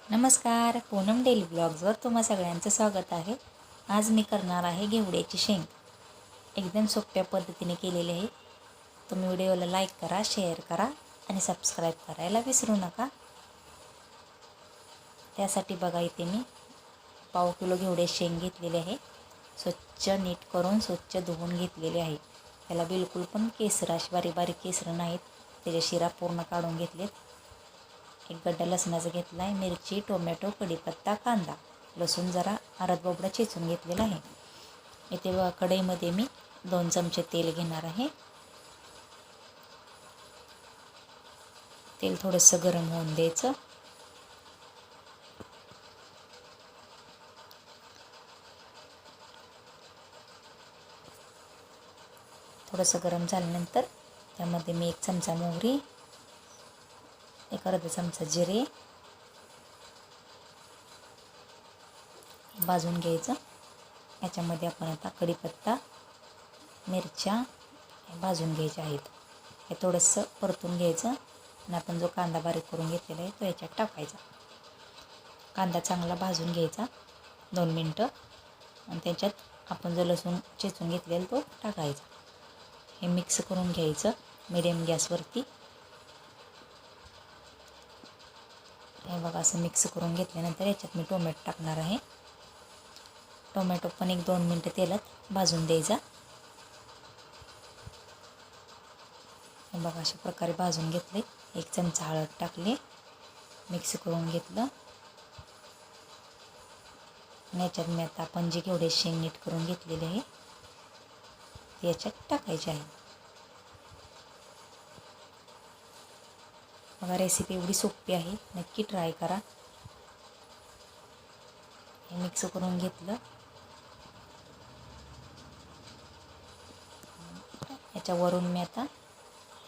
नमस्कार, पूनम डेली ब्लॉग्सवर तुम्हा सगळ्यांचं स्वागत आहे. आज मी करणार आहे घेवड्याची शेंग. एकदम सोप्या पद्धतीने केलेली आहे. तुम्ही व्हिडिओला लाईक करा, शेअर करा आणि सबस्क्राईब करायला विसरू नका. त्यासाठी बघा इथे मी पाव किलो घेवड्याची शेंग घेतलेली आहे. स्वच्छ नीट करून स्वच्छ धुवून घेतलेली आहे. त्याला बिलकुल पण केसर अशी बारीक बारीक केसर नाहीत, त्याच्या शिरा पूर्ण काढून घेतलेत. एक गड्डा लसणाचा घेतला आहे, मिरची, टोमॅटो, कढीपत्ता, कांदा, लसूण जरा अर्धा बोबडा चेचून घेतलेला आहे. इथे कढईमध्ये मी 2 चमचे तेल घेणार आहे. तेल थोडंसं गरम होऊन द्यायचं. थोडंसं गरम झाल्यानंतर त्यामध्ये मी 1 चमचा मोहरी, एक अर्धा चमचा जिरे भाजून घ्यायचं. याच्यामध्ये आपण आता कढीपत्ता, मिरच्या भाजून घ्यायच्या आहेत. हे थोडंसं परतून घ्यायचं आणि आपण जो कांदा बारीक करून घेतलेला आहे तो याच्यात टाकायचा. कांदा चांगला भाजून घ्यायचा 2 मिनटं आणि त्याच्यात आपण जो लसूण चेचून घेतलेला तो टाकायचा. हे मिक्स करून घ्यायचं मीडियम गॅसवरती. हे बघा असं मिक्स करून घेतल्यानंतर याच्यात मी टोमॅटो टाकणार आहे. टोमॅटो पण 1-2 मिनटं तेलात भाजून द्यायचा. हे बघा अशा प्रकारे भाजून घेतले. 1 चमचा हळद टाकली, मिक्स करून घेतलं आणि याच्यात मी आता आपण जी घेवड्याची शेंग नीट करून घेतलेली आहे ती याच्यात टाकायची आहे. बघा रेसिपी एवढी सोपी आहे, नक्की ट्राय करा. हे मिक्स करून घेतलं. याच्यावरून मी आता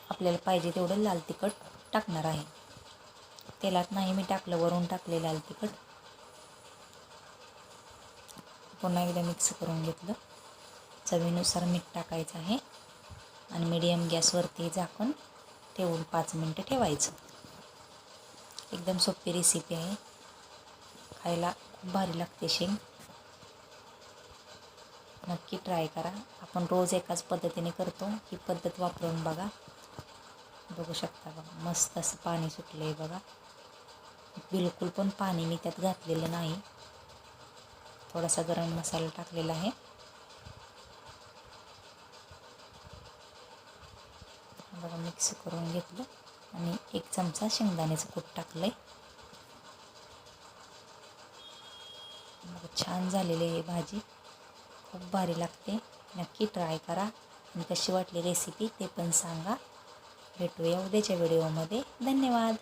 आपल्याला पाहिजे तेवढं लाल तिखट टाकणार आहे. तेलात नाही मी टाकलं, वरून टाकले लाल तिखट. पुन्हा एकदा मिक्स करून घेतलं. चवीनुसार मीठ टाकायचं आहे आणि मीडियम गॅसवरती झाकून ठेवून 5 मिनटं ठेवायचं. एकदम सोपी रेसिपी आहे, खायला खूप भारी लागते शेंग. नक्की ट्राय करा. आपण रोज एकाच पद्धतीने करतो, ही पद्धत वापरून बघा. बघू शकता बघा मस्त असं पाणी सुटलं आहे बघा. बिलकुल पण पाणी मी त्यात घातलेलं नाही. थोडासा गरम मसाला टाकलेला आहे. बघा मिक्स करून घेतलं आणि 1 चमचा शेंगदाण्याचं कूट टाकलं आहे. बघा छान झालेली आहे भाजी, खूप भारी लागते. नक्की ट्राय करा आणि कशी वाटली रेसिपी ते पण सांगा. भेटूया उद्याच्या व्हिडिओमध्ये. धन्यवाद.